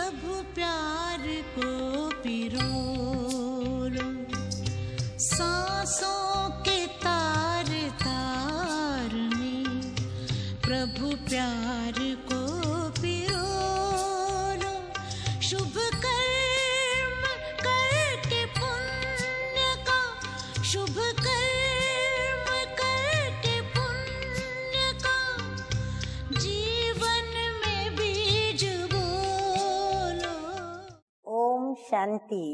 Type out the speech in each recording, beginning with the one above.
प्रभु प्यार को पिरोलो, सांसों के तार तार में प्रभु प्यार को पिरोलो। शुभ कर्म करके पुण्य का, शुभ कर्म करके पुण्य का जीवन में बीज बोलो। ओम शांति,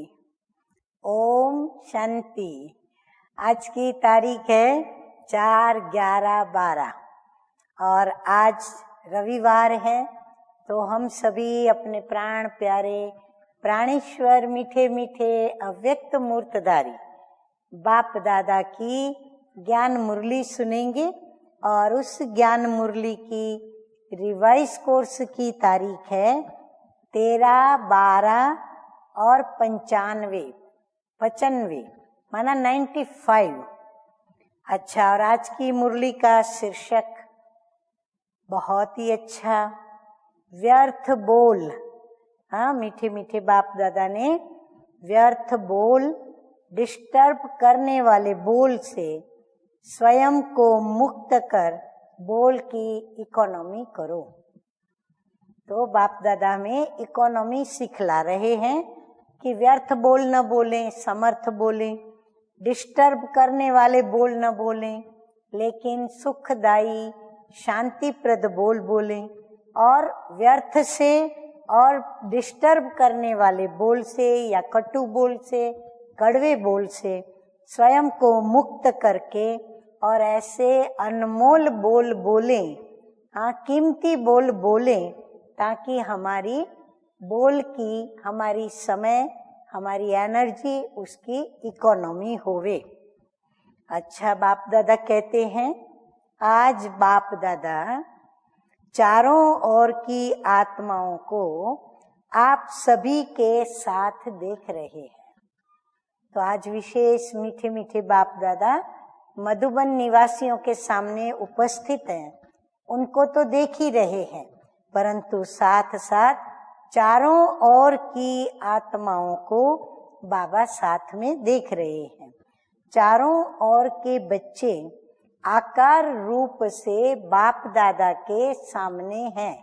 ओम शांति। आज की तारीख है 4/11/12 और आज रविवार है। तो हम सभी अपने प्राण प्यारे प्राणेश्वर मीठे मीठे अव्यक्त मूर्तधारी बाप दादा की ज्ञान मुरली सुनेंगे और उस ज्ञान मुरली की रिवाइज कोर्स की तारीख है 13, 12 और 95 माना 95। अच्छा, और आज की मुरली का शीर्षक बहुत ही अच्छा, व्यर्थ बोल। हाँ, मीठे मीठे बाप दादा ने व्यर्थ बोल, डिस्टर्ब करने वाले बोल से स्वयं को मुक्त कर बोल की इकोनॉमी करो। तो बाप दादा में इकोनॉमी सिखला रहे हैं कि व्यर्थ बोल न बोलें, समर्थ बोलें, डिस्टर्ब करने वाले बोल न बोलें, लेकिन सुखदायी शांतिप्रद बोल बोलें। और व्यर्थ से और डिस्टर्ब करने वाले बोल से या कटु बोल से, कड़वे बोल से स्वयं को मुक्त करके और ऐसे अनमोल बोल बोलें, हाँ, कीमती बोल बोलें, ताकि हमारी बोल की, हमारी समय, हमारी एनर्जी, उसकी इकोनॉमी होवे। अच्छा, बाप दादा कहते हैं आज बाप दादा चारों ओर की आत्माओं को आप सभी के साथ देख रहे हैं। तो आज विशेष मीठे मीठे बाप दादा मधुबन निवासियों के सामने उपस्थित हैं। उनको तो देख ही रहे हैं, परंतु साथ साथ चारों ओर की आत्माओं को बाबा साथ में देख रहे हैं। चारों ओर के बच्चे आकार रूप से बाप दादा के सामने हैं।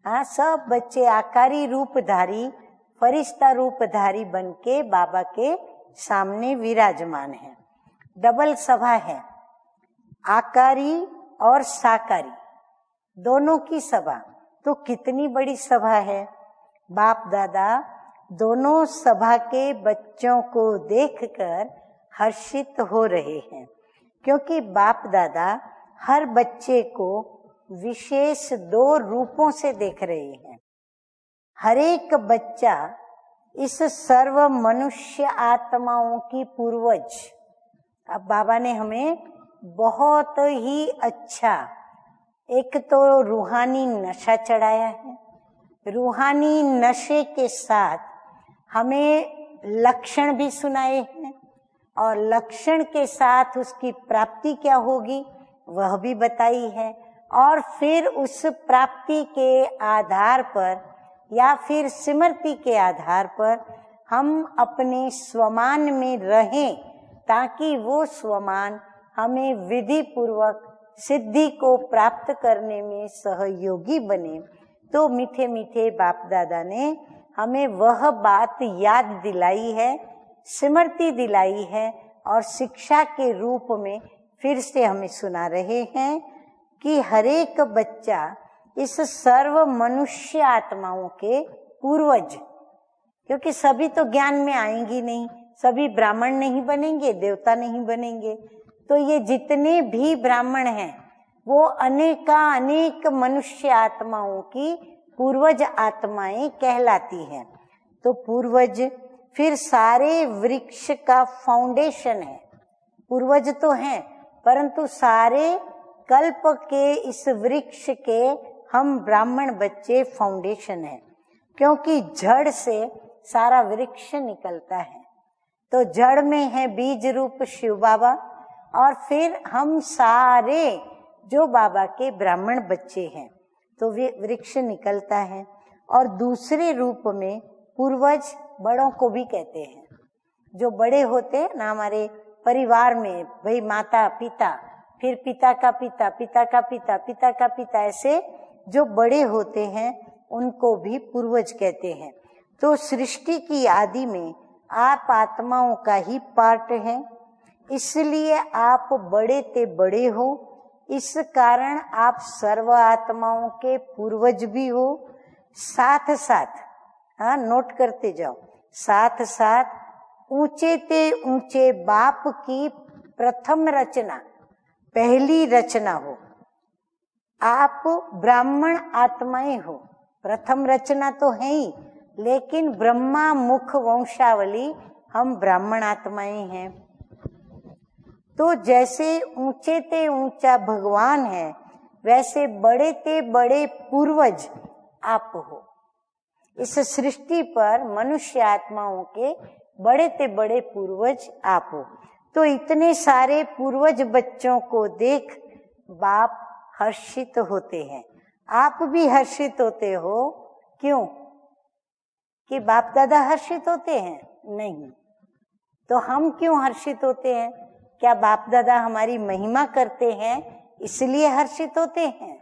हाँ, सब बच्चे आकारी रूपधारी, फरिश्ता रूपधारी बन के बाबा के सामने विराजमान हैं। डबल सभा है, आकारी और साकारी दोनों की सभा। तो कितनी बड़ी सभा है। बाप दादा दोनों सभा के बच्चों को देखकर हर्षित हो रहे हैं, क्योंकि बाप दादा हर बच्चे को विशेष 2 रूपों से देख रहे हैं। हर एक बच्चा इस सर्व मनुष्य आत्माओं की पूर्वज। अब बाबा ने हमें बहुत ही अच्छा एक तो रूहानी नशा चढ़ाया है। रूहानी नशे के साथ हमें लक्षण भी सुनाए हैं और लक्षण के साथ उसकी प्राप्ति क्या होगी वह भी बताई है। और फिर उस प्राप्ति के आधार पर या फिर स्मृति के आधार पर हम अपने स्वमान में रहें, ताकि वो स्वमान हमें विधि पूर्वक सिद्धि को प्राप्त करने में सहयोगी बने। तो मीठे मीठे बाप दादा ने हमें वह बात याद दिलाई है, स्मृति दिलाई है और शिक्षा के रूप में फिर से हमें सुना रहे हैं कि हरेक बच्चा इस सर्व मनुष्य आत्माओं के पूर्वज, क्योंकि सभी तो ज्ञान में आएंगी नहीं, सभी ब्राह्मण नहीं बनेंगे, देवता नहीं बनेंगे। तो ये जितने भी ब्राह्मण हैं वो अनेक मनुष्य आत्माओं की पूर्वज आत्माएं कहलाती हैं। तो पूर्वज फिर सारे वृक्ष का फाउंडेशन है। पूर्वज तो हैं, परंतु सारे कल्प के इस वृक्ष के हम ब्राह्मण बच्चे फाउंडेशन है, क्योंकि जड़ से सारा वृक्ष निकलता है। तो जड़ में है बीज रूप शिव बाबा, और फिर हम सारे जो बाबा के ब्राह्मण बच्चे हैं, तो वे वृक्ष निकलता है। और दूसरे रूप में पूर्वज बड़ों को भी कहते हैं। जो बड़े होते हैं ना हमारे परिवार में, भाई माता पिता, फिर पिता का पिता, पिता का पिता, पिता का पिता, ऐसे जो बड़े होते हैं उनको भी पूर्वज कहते हैं। तो सृष्टि की आदि में आप आत्माओं का ही पार्ट हैं, इसलिए आप बड़े ते बड़े हो। इस कारण आप सर्व आत्माओं के पूर्वज भी हो। साथ साथ, हाँ नोट करते जाओ, साथ साथ ऊंचे ते ऊंचे बाप की प्रथम रचना, पहली रचना हो। आप ब्राह्मण आत्माएं हो, प्रथम रचना तो है ही, लेकिन ब्रह्मा मुख वंशावली हम ब्राह्मण आत्माएं हैं। तो जैसे ऊंचे ते ऊंचा भगवान है, वैसे बड़े ते बड़े पूर्वज आप हो। इस सृष्टि पर मनुष्य आत्माओं के बड़े ते बड़े पूर्वज आप हो। तो इतने सारे पूर्वज बच्चों को देख बाप हर्षित होते हैं। आप भी हर्षित होते हो। क्यों? कि बाप दादा हर्षित होते हैं? नहीं। तो हम क्यों हर्षित होते हैं? क्या बाप दादा हमारी महिमा करते हैं इसलिए हर्षित होते हैं?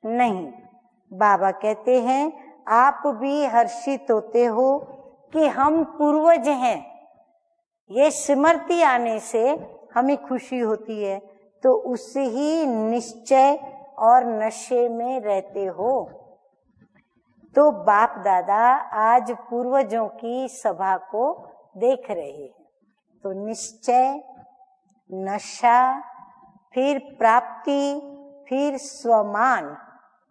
नहीं। बाबा कहते हैं आप भी हर्षित होते हो कि हम पूर्वज हैं। ये स्मृति आने से हमें खुशी होती है, तो उससे ही निश्चय और नशे में रहते हो। तो बाप दादा आज पूर्वजों की सभा को देख रहे हैं। तो निश्चय, नशा, फिर प्राप्ति, फिर स्वमान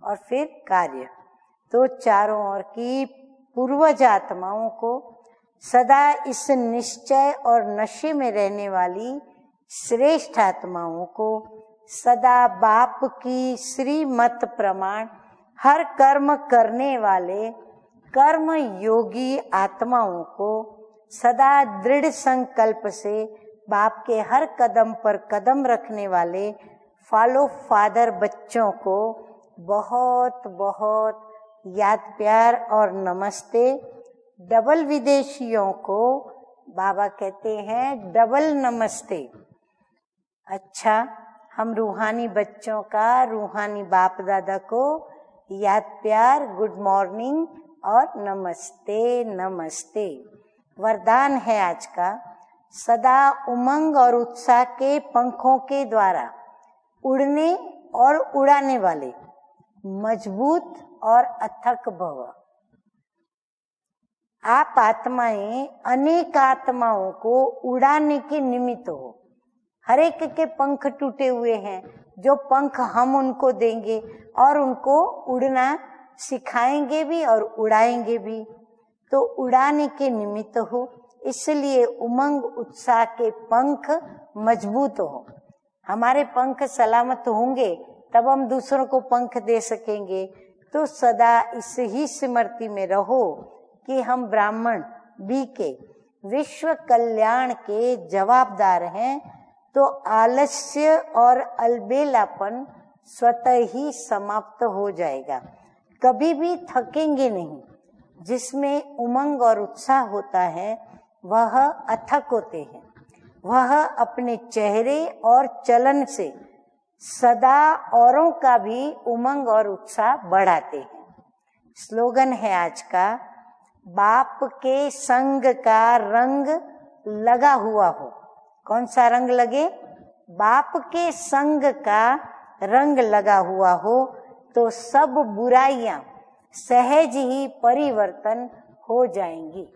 और फिर कार्य, तो चारों ओर की पूर्वज आत्माओं को सदा इस निश्चय और नशे में रहने वाली श्रेष्ठ आत्माओं को सदा बाप की श्रीमत प्रमाण हर कर्म करने वाले कर्म योगी आत्माओं को सदा दृढ़ संकल्प से बाप के हर कदम पर कदम रखने वाले फॉलो फादर बच्चों को बहुत बहुत याद प्यार और नमस्ते। डबल विदेशियों को बाबा कहते हैं डबल नमस्ते। अच्छा, हम रूहानी बच्चों का रूहानी बाप दादा को याद प्यार, गुड मॉर्निंग और नमस्ते नमस्ते। वरदान है आज का, सदा उमंग और उत्साह के पंखों के द्वारा उड़ने और उड़ाने वाले मजबूत और अथक भव। आप आत्माएं अनेक आत्माओं को उड़ाने के निमित्त हो। हर एक के पंख टूटे हुए हैं, जो पंख हम उनको देंगे और उनको उड़ना सिखाएंगे भी और उड़ाएंगे भी, तो उड़ाने के निमित्त हो। इसलिए उमंग उत्साह के पंख मजबूत हो। हमारे पंख सलामत होंगे तब हम दूसरों को पंख दे सकेंगे। तो सदा इस ही स्मृति में रहो कि हम ब्राह्मण बी के विश्व कल्याण के जवाबदार हैं। तो आलस्य और अलबेलापन स्वतः ही समाप्त हो जाएगा। कभी भी थकेंगे नहीं। जिसमें उमंग और उत्साह होता है वह अथक होते हैं। वह अपने चेहरे और चलन से सदा औरों का भी उमंग और उत्साह बढ़ाते हैं। स्लोगन है आज का, बाप के संग का रंग लगा हुआ हो। कौन सा रंग लगे? बाप के संग का रंग लगा हुआ हो तो सब बुराइयां सहज ही परिवर्तन हो जाएंगी।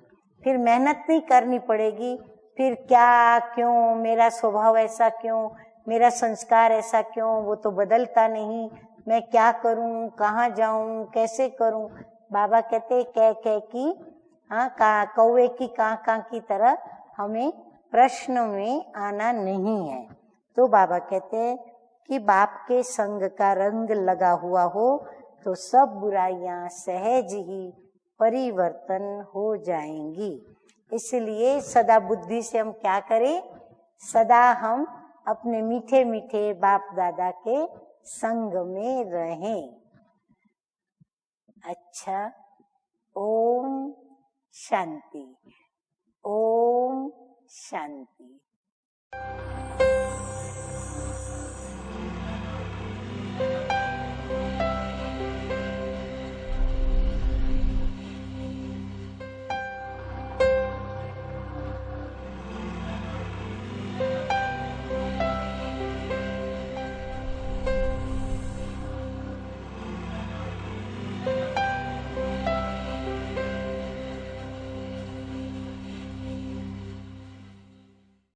फिर मेहनत नहीं करनी पड़ेगी। फिर क्या, क्यों मेरा स्वभाव ऐसा, क्यों मेरा संस्कार ऐसा, क्यों वो तो बदलता नहीं, मैं क्या करूं, कहाँ जाऊं, कैसे करूं। बाबा कहते कह की, हाँ कौवे की कां की तरह हमें प्रश्न में आना नहीं है। तो बाबा कहते हैं कि बाप के संग का रंग लगा हुआ हो तो सब बुराइयां सहज ही परिवर्तन हो जाएंगी। इसलिए सदा बुद्धि से हम क्या करें? सदा हम अपने मीठे मीठे बाप दादा के संग में रहें। अच्छा, ओम शांति। ओम शांति।